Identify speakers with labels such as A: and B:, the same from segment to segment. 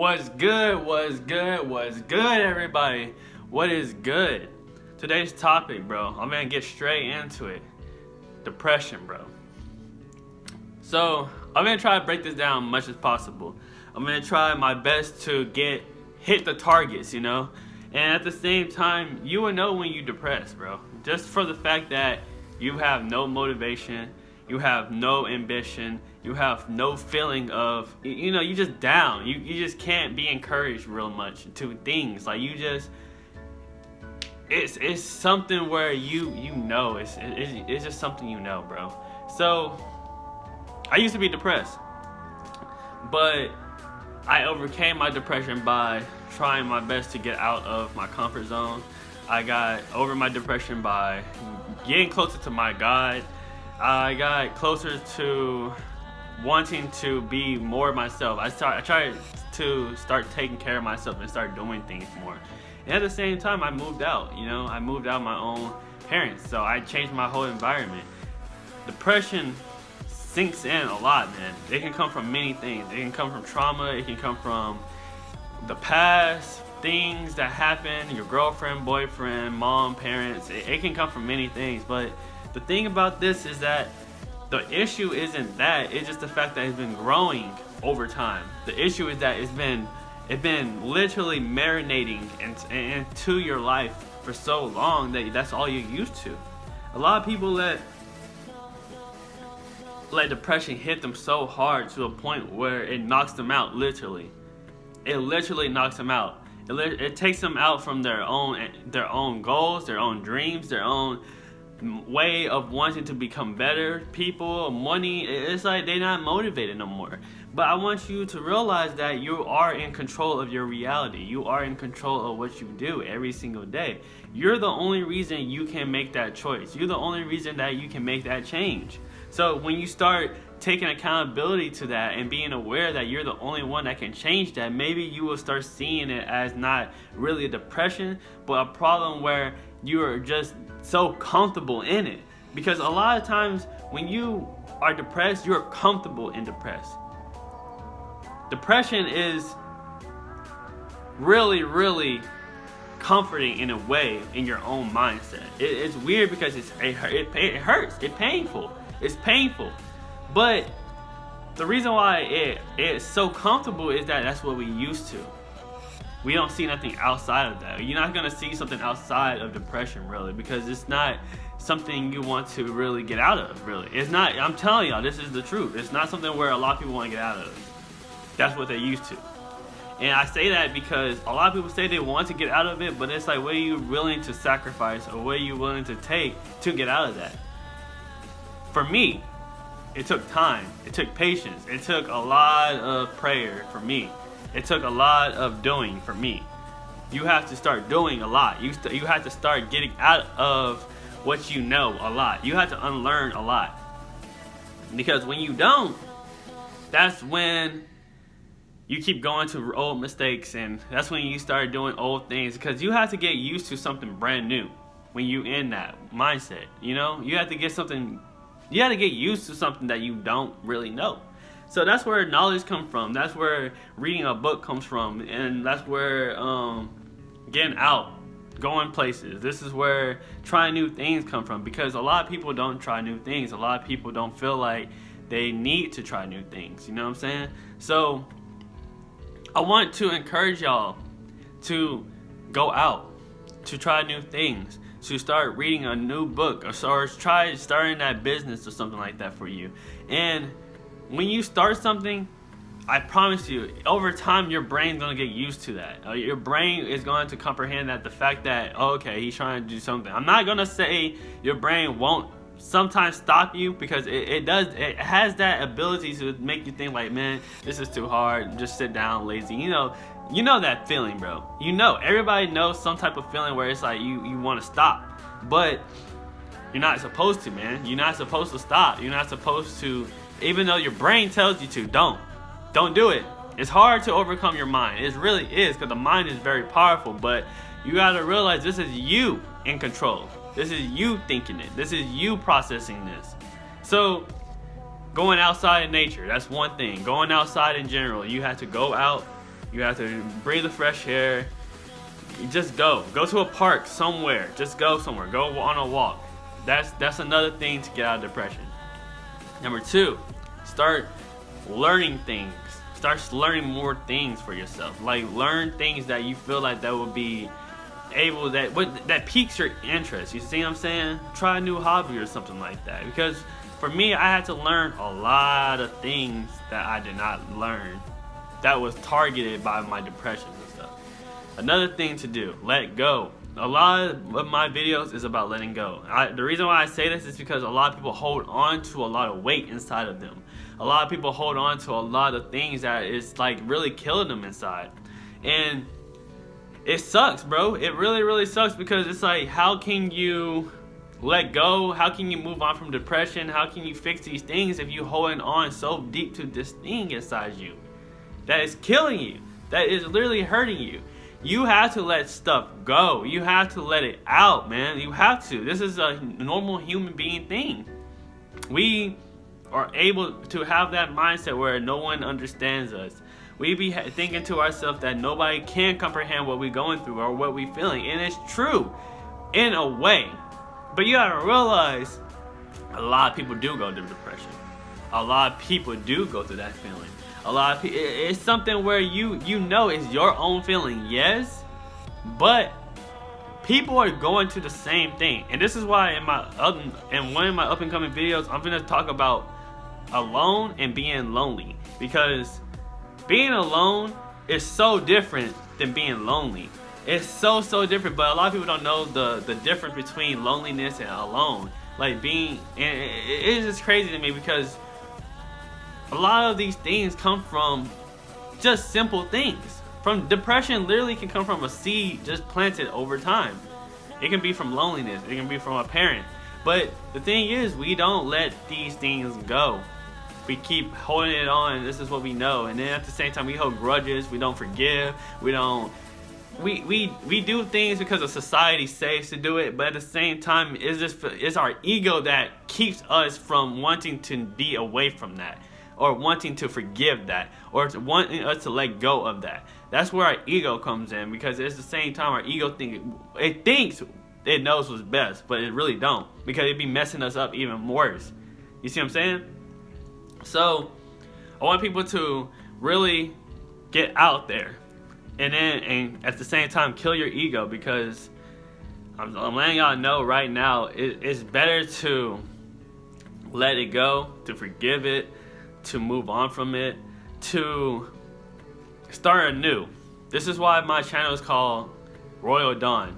A: What's good? What's good? What's good, everybody? What is good? Today's topic, bro. I'm gonna get straight into it. Depression, bro. So, I'm gonna try to break this down as much as possible. I'm gonna try my best to hit the targets, you know? And at the same time, you will know when you're depressed, bro. Just for the fact that you have no motivation, you have no ambition, you have no feeling of, you just down. You just can't be encouraged real much to things. Like it's something where it's just something you know, bro. So I used to be depressed, but I overcame my depression by trying my best to get out of my comfort zone. I got over my depression by getting closer to my God. I got closer to wanting to be more myself. I tried to start taking care of myself and start doing things more. And at the same time, I moved out. I moved out my own parents, so I changed my whole environment. Depression sinks in a lot, man. It can come from many things. It can come from trauma. It can come from the past, things that happen, your girlfriend, boyfriend, mom, parents. It can come from many things. But the thing about this is that the issue isn't that. It's just the fact that it's been growing over time. The issue is that it's been literally marinating into your life for so long that that's all you're used to. A lot of people let depression hit them so hard to a point where it knocks them out, literally. It literally knocks them out. It takes them out from their own goals, their own dreams, their own way of wanting to become better people, money. It's like they're not motivated no more. But I want you to realize that you are in control of your reality. You are in control of what you do every single day. You're the only reason you can make that choice. You're the only reason that you can make that change. So when you start taking accountability to that and being aware that you're the only one that can change that, maybe you will start seeing it as not really a depression, but a problem where you are just so comfortable in it. Because a lot of times when you are depressed, you're comfortable in depressed. Depression is really, really comforting in a way in your own mindset. It's weird because it hurts. It's painful. It's painful. But the reason why it's so comfortable is that that's what we used to. We don't see nothing outside of that. You're not going to see something outside of depression, really, because it's not something you want to really get out of, really. It's not. I'm telling y'all, this is the truth. It's not something where a lot of people want to get out of. That's what they're used to. And I say that because a lot of people say they want to get out of it, but it's like, what are you willing to sacrifice or what are you willing to take to get out of that? For me, it took time. It took patience. It took a lot of prayer for me. It took a lot of doing for me. You have to start doing a lot. You have to start getting out of what you know a lot. You have to unlearn a lot. Because when you don't, that's when you keep going to old mistakes, and that's when you start doing old things, because you have to get used to something brand new when you in that mindset. You have to get used to something that you don't really know. So that's where knowledge comes from. That's where reading a book comes from. And that's where getting out, going places. This is where trying new things come from. Because a lot of people don't try new things. A lot of people don't feel like they need to try new things. You know what I'm saying? So I want to encourage y'all to go out, to try new things, to start reading a new book, or try starting that business or something like that for you. And when you start something, I promise you, over time, your brain's going to get used to that. Your brain is going to comprehend that the fact that, okay, he's trying to do something. I'm not going to say your brain won't sometimes stop you, because it has that ability to make you think like, man, this is too hard, just sit down, lazy. You know that feeling, bro. Everybody knows some type of feeling where it's like you want to stop. But you're not supposed to, man. You're not supposed to stop. You're not supposed to. Even though your brain tells you to, don't do it. It's hard to overcome your mind. It really is, because the mind is very powerful. But you got to realize this is you in control. This is you thinking it. This is you processing this. So going outside in nature, that's one thing. Going outside in general, you have to go out, You have to breathe the fresh air. You just go to a park somewhere. Just go somewhere. Go on a walk. That's another thing to get out of depression. Number 2, start learning things. Start learning more things for yourself. Like, learn things that you feel like that would be able, that piques your interest. You see what I'm saying? Try a new hobby or something like that. Because for me, I had to learn a lot of things that I did not learn that was targeted by my depression and stuff. Another thing to do, let go. A lot of my videos is about letting go. The reason why I say this is because a lot of people hold on to a lot of weight inside of them. A lot of people hold on to a lot of things that is like really killing them inside. And it sucks, bro. It really, really sucks, because it's like, how can you let go? How can you move on from depression? How can you fix these things if you're holding on so deep to this thing inside you that is killing you, that is literally hurting you? You have to let stuff go. You have to let it out, man. You have to. This is a normal human being thing. We are able to have that mindset where no one understands us. We be thinking to ourselves that nobody can comprehend what we're going through or what we're feeling. And it's true in a way. But you gotta realize a lot of people do go through depression. A lot of people do go through that feeling. A lot of people, it's something where you know it's your own feeling, yes, but people are going through the same thing. And this is why in one of my up and coming videos, I'm gonna talk about alone and being lonely, because being alone is so different than being lonely. It's so different, but a lot of people don't know the difference between loneliness and alone. Like being, and it's just crazy to me, because a lot of these things come from just simple things. From depression literally can come from a seed just planted over time. It can be from loneliness, it can be from a parent. But the thing is, we don't let these things go. We keep holding it on. This is what we know. And then at the same time, we hold grudges. We don't forgive. We do things because of society says to do it. But at the same time, it's our ego that keeps us from wanting to be away from that, or wanting to forgive that, or wanting us to let go of that. That's where our ego comes in, because it's the same time our ego thinks it knows what's best, but it really don't, because it'd be messing us up even worse. You see what I'm saying? So I want people to really get out there, and at the same time kill your ego, because I'm letting y'all know right now, it's better to let it go, to forgive it, to move on from it, to start anew. This is why my channel is called Royal Dawn,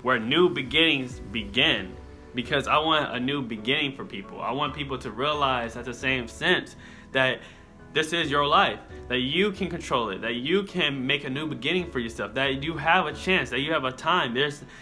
A: where new beginnings begin, because I want a new beginning for people. I want people to realize at the same sense that this is your life, that you can control it, that you can make a new beginning for yourself, that you have a chance, that you have a time,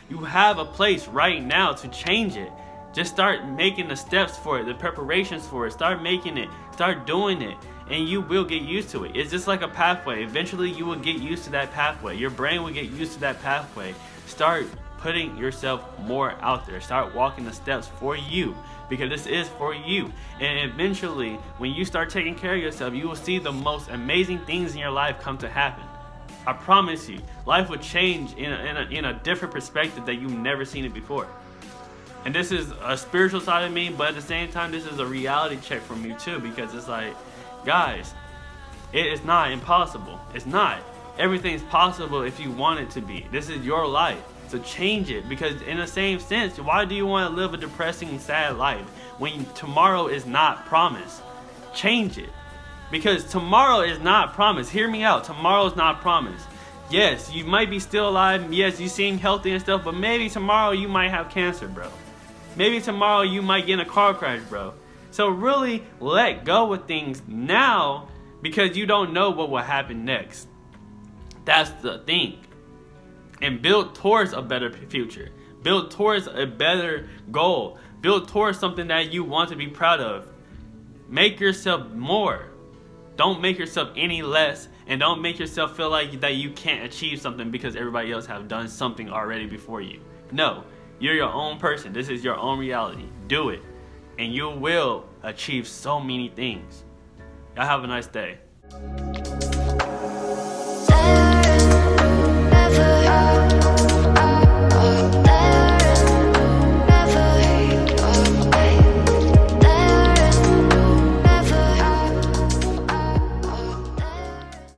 A: you have a place right now to change it. Just start making the steps for it, the preparations for it. Start making it, start doing it, and you will get used to it. It's just like a pathway. Eventually you will get used to that pathway. Your brain will get used to that pathway. Start putting yourself more out there. Start walking the steps for you, because this is for you. And eventually, when you start taking care of yourself, you will see the most amazing things in your life come to happen. I promise you, life will change in a different perspective that you've never seen it before. And this is a spiritual side of me, but at the same time, this is a reality check for me too, because it's like, guys, it is not impossible. It's not. Everything's possible if you want it to be. This is your life. So change it, because in the same sense, why do you want to live a depressing, sad life when tomorrow is not promised? Change it, because tomorrow is not promised. Hear me out. Tomorrow is not promised. Yes, you might be still alive. Yes, you seem healthy and stuff, but maybe tomorrow you might have cancer, bro. Maybe tomorrow you might get in a car crash, bro. So really let go of things now, because you don't know what will happen next. That's the thing. And build towards a better future. Build towards a better goal. Build towards something that you want to be proud of. Make yourself more. Don't make yourself any less, and don't make yourself feel like that you can't achieve something because everybody else have done something already before you. No, you're your own person. This is your own reality. Do it, and you will achieve so many things. Y'all have a nice day.